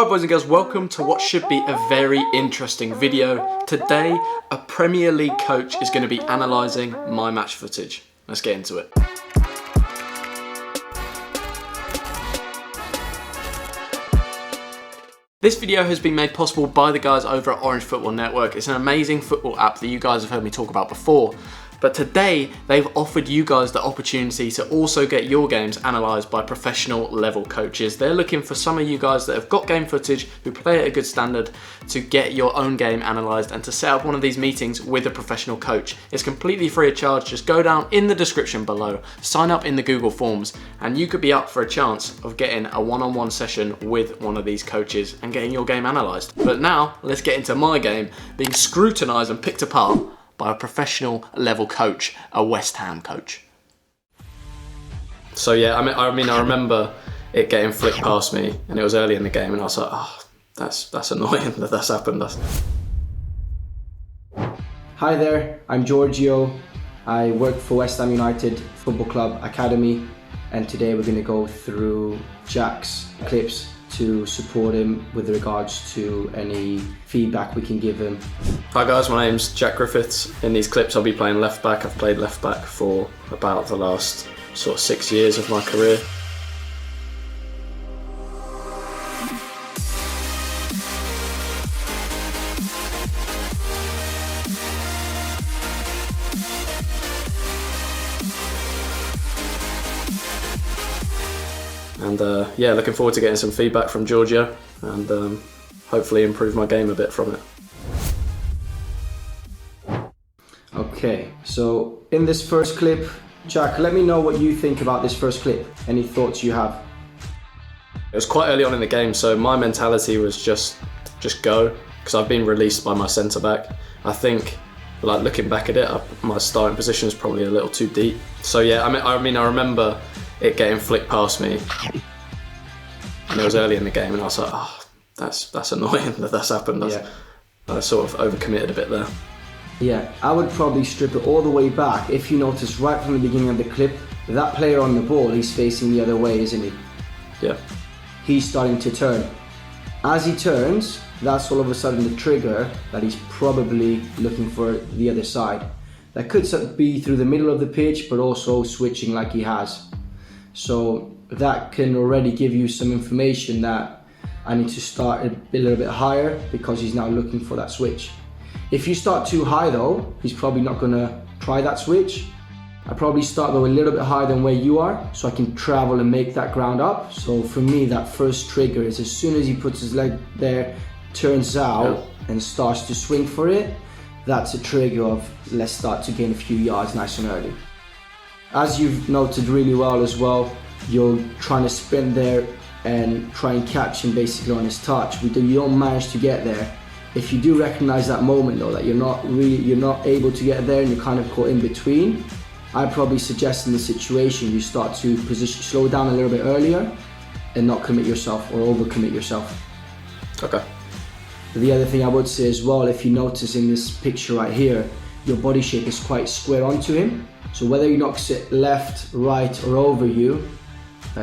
Hi boys and girls, welcome to what should be a very interesting video. Today, a Premier League coach is going to be analysing my match footage. Let's get into it. This video has been made possible by the guys over at Orange Football Network. It's an amazing football app that you guys have heard me talk about before. But today, they've offered you guys the opportunity to also get your games analysed by professional level coaches. They're looking for some of you guys that have got game footage, who play at a good standard, to get your own game analysed and to set up one of these meetings with a professional coach. It's completely free of charge. Just go down in the description below, sign up in the Google Forms, and you could be up for a chance of getting a one-on-one session with one of these coaches and getting your game analysed. But now, let's get into my game being scrutinised and picked apart by a professional level coach, a West Ham coach. So yeah, I remember it getting flicked past me, and it was early in the game, and I was like, oh, that's annoying that that's happened. Hi there, I'm Giorgio. I work for West Ham United Football Club Academy, and today we're going to go through Jack's clips to support him with regards to any feedback we can give him. Hi guys, my name's Jack Griffiths. In these clips I'll be playing left back. I've played left back for about the last sort of 6 years of my career. And yeah, looking forward to getting some feedback from Giorgio and hopefully improve my game a bit from it. Okay, so in this first clip, Jack, let me know what you think about this first clip. Any thoughts you have? It was quite early on in the game, so my mentality was just go, because I've been released by my centre back. I think, like looking back at it, my starting position is probably a little too deep. So yeah, I remember it getting flicked past me, and it was early in the game, and I was like, oh, that's annoying that that's happened. Yeah. I sort of overcommitted a bit there. Yeah, I would probably strip it all the way back. If you notice right from the beginning of the clip, that player on the ball, he's facing the other way, isn't he? Yeah. He's starting to turn. As he turns, that's all of a sudden the trigger that he's probably looking for the other side. That could be through the middle of the pitch, but also switching like he has. So that can already give you some information that I need to start a little bit higher because he's now looking for that switch. If you start too high though, he's probably not going to try that switch. I probably start though a little bit higher than where you are, so I can travel and make that ground up. So for me, that first trigger is as soon as he puts his leg there, turns out and starts to swing for it, that's a trigger of let's start to gain a few yards nice and early. As you've noted really well as well, you're trying to sprint there and try and catch him basically on his touch. You don't manage to get there. If you do recognize that moment though, that you're not able to get there and you're kind of caught in between, I'd probably suggest in the situation you start to slow down a little bit earlier and not commit yourself or overcommit yourself. Okay. The other thing I would say as well, if you notice in this picture right here, your body shape is quite square onto him. So whether he knocks it left, right or over you,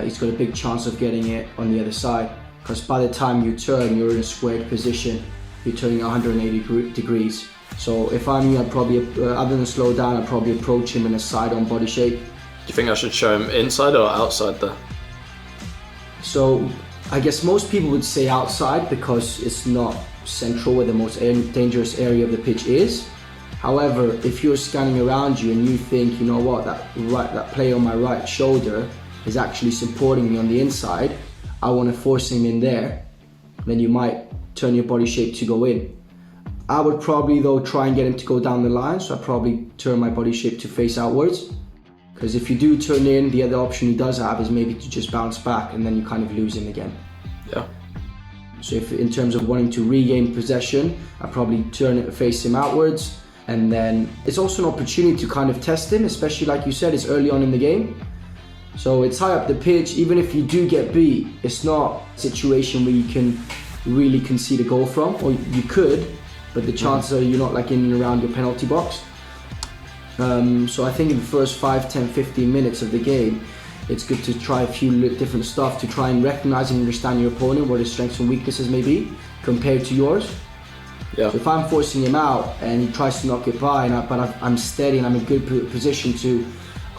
he's got a big chance of getting it on the other side, because by the time you turn, you're in a squared position. You're turning 180 degrees. So if I'm you, I'd probably, other than slow down, I'd probably approach him in a side-on body shape. Do you think I should show him inside or outside there? So I guess most people would say outside because it's not central where the most dangerous area of the pitch is. However, if you're scanning around you and you think, you know what, that player on my right shoulder is actually supporting me on the inside, I want to force him in there, then you might turn your body shape to go in. I would probably though try and get him to go down the line, so I'd probably turn my body shape to face outwards. Because if you do turn in, the other option he does have is maybe to just bounce back and then you kind of lose him again. Yeah. So if in terms of wanting to regain possession, I'd probably turn it, face him outwards. And then it's also an opportunity to kind of test him, especially like you said, it's early on in the game. So it's high up the pitch. Even if you do get beat, it's not a situation where you can really concede a goal from, or you could, but the chances are you're not like in and around your penalty box. So I think in the first 5, 10, 15 minutes of the game, it's good to try a few different stuff to try and recognize and understand your opponent, what his strengths and weaknesses may be compared to yours. Yeah. So if I'm forcing him out and he tries to knock it by, but I'm steady and I'm in a good position to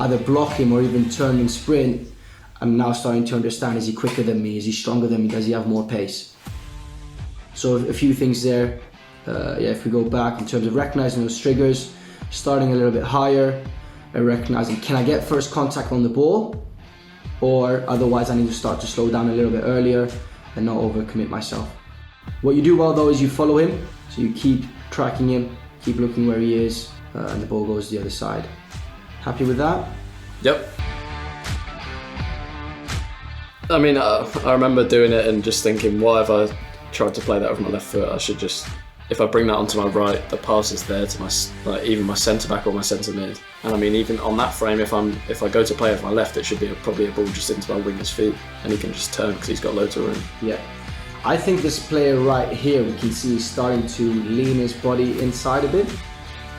either block him or even turn and sprint, I'm now starting to understand, is he quicker than me? Is he stronger than me? Does he have more pace? So a few things there. If we go back in terms of recognizing those triggers, starting a little bit higher and recognizing, can I get first contact on the ball? Or otherwise I need to start to slow down a little bit earlier and not overcommit myself. What you do well though is you follow him. So you keep tracking him, keep looking where he is, and the ball goes the other side. Happy with that? Yep. I mean, I remember doing it and just thinking, why have I tried to play that with my left foot? I should just, if I bring that onto my right, the pass is there to my, either my centre back or my centre mid. And I mean, even on that frame, if I go to play with my left, it should be probably a ball just into my winger's feet, and he can just turn because he's got loads of room. Yeah. I think this player right here, we can see he's starting to lean his body inside a bit.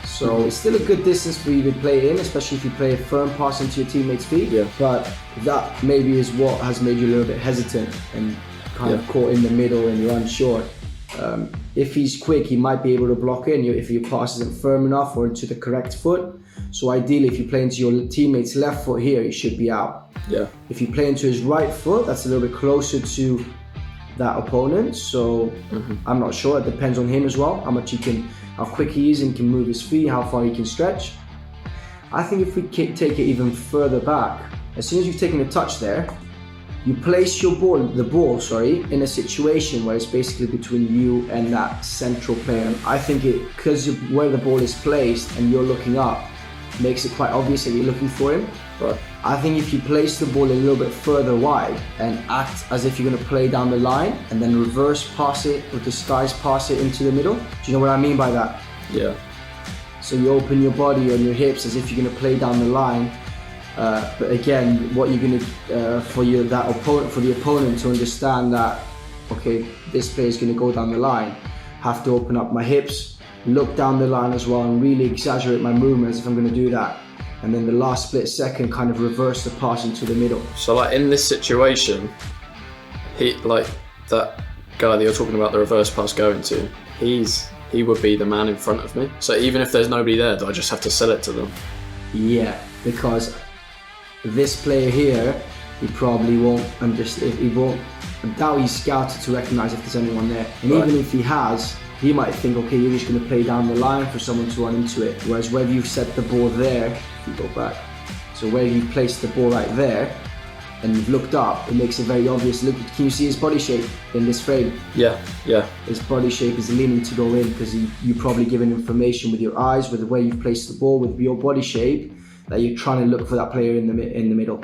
So it's still a good distance for you to play in, especially if you play a firm pass into your teammate's feet. Yeah. But that maybe is what has made you a little bit hesitant and kind of caught in the middle and you're unsure. If he's quick, he might be able to block in if your pass isn't firm enough or into the correct foot. So ideally, if you play into your teammate's left foot here, he should be out. Yeah. If you play into his right foot, that's a little bit closer to that opponent. So I'm not sure. It depends on him as well, how quick he is and can move his feet, how far he can stretch. I think if we take it even further back, as soon as you've taken a touch there, you place the ball in a situation where it's basically between you and that central player. And I think because where the ball is placed and you're looking up, makes it quite obvious that you're looking for him. Right. I think if you place the ball a little bit further wide and act as if you're going to play down the line and then reverse pass it or disguise pass it into the middle. Do you know what I mean by that? Yeah. So you open your body and your hips as if you're going to play down the line. But again, what you're going to for the opponent to understand that, okay, this player is going to go down the line, have to open up my hips, look down the line as well, and really exaggerate my movements if I'm going to do that. And then the last split second, kind of reverse the pass into the middle. So like in this situation, that guy that you're talking about, the reverse pass going to, he would be the man in front of me. So even if there's nobody there, do I just have to sell it to them? Yeah, because this player here, he probably won't understand. I doubt he's scouted to recognise if there's anyone there. And even if he has, he might think, okay, you're just going to play down the line for someone to run into it. Whereas where you've set the ball there, if you go back, so where you've placed the ball right there, and you've looked up, it makes it very obvious. Look, can you see his body shape in this frame? Yeah. His body shape is leaning to go in because you probably given information with your eyes, with the way you've placed the ball, with your body shape, that you're trying to look for that player in the middle.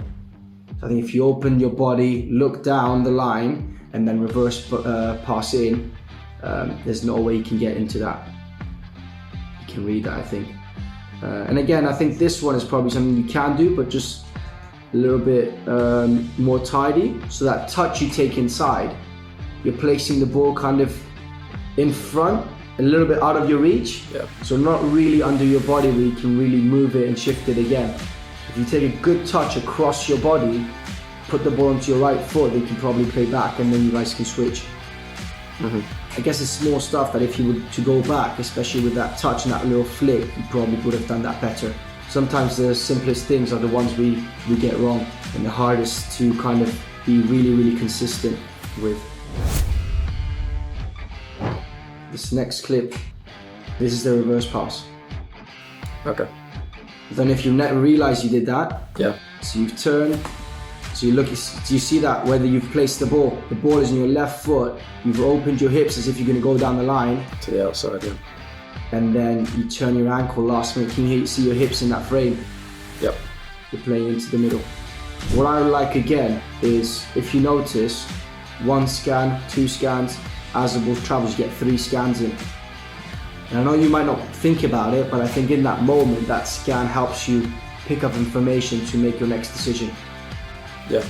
So I think if you open your body, look down the line, and then reverse pass in, there's no way you can get into that. You can read that, I think. And again, I think this one is probably something you can do, but just a little bit more tidy. So that touch you take inside, you're placing the ball kind of in front, a little bit out of your reach. Yeah. So not really under your body where you can really move it and shift it again. If you take a good touch across your body, put the ball onto your right foot, they can probably play back and then you guys can switch. I guess it's small stuff that if you were to go back, especially with that touch and that little flick, you probably would have done that better. Sometimes the simplest things are the ones we get wrong and the hardest to kind of be really, really consistent with. This next clip, this is the reverse pass. Okay. Then if you realize you did that, Yeah. so you've turned, so you look, do you see that whether you've placed the ball is in your left foot, you've opened your hips as if you're going to go down the line. To the outside, yeah. And then you turn your ankle last minute. Can you see your hips in that frame? Yep. You're playing into the middle. What I like again is, if you notice, 1 scan, 2 scans, as the ball travels, you get 3 scans in. And I know you might not think about it, but I think in that moment, that scan helps you pick up information to make your next decision. Yeah.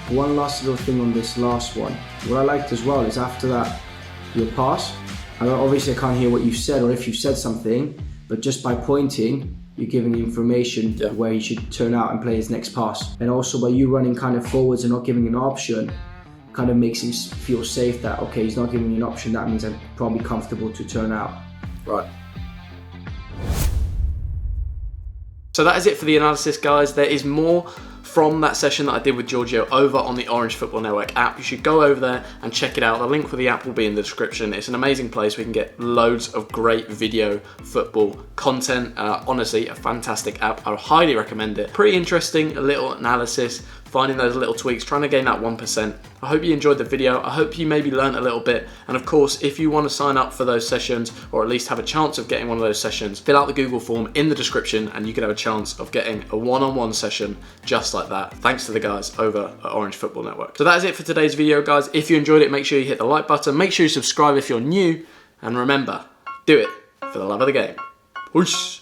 One last little thing on this last one. What I liked as well is after that, your pass. Obviously I can't hear what you've said or if you've said something, but just by pointing, you're giving information where he should turn out and play his next pass. And also by you running kind of forwards and not giving an option, kind of makes him feel safe that, okay, he's not giving me an option, that means I'm probably comfortable to turn out. Right. So that is it for the analysis, guys. There is more from that session that I did with Giorgio over on the Orange Football Network app. You should go over there and check it out. The link for the app will be in the description. It's an amazing place where you can get loads of great video football content. Honestly, a fantastic app. I highly recommend it. Pretty interesting, a little analysis, finding those little tweaks, trying to gain that 1%. I hope you enjoyed the video. I hope you maybe learned a little bit. And of course, if you want to sign up for those sessions, or at least have a chance of getting one of those sessions, fill out the Google form in the description and you can have a chance of getting a one-on-one session just like that, thanks to the guys over at Orange Football Network. So that is it for today's video, guys. If you enjoyed it, make sure you hit the like button. Make sure you subscribe if you're new. And remember, do it for the love of the game. Peace.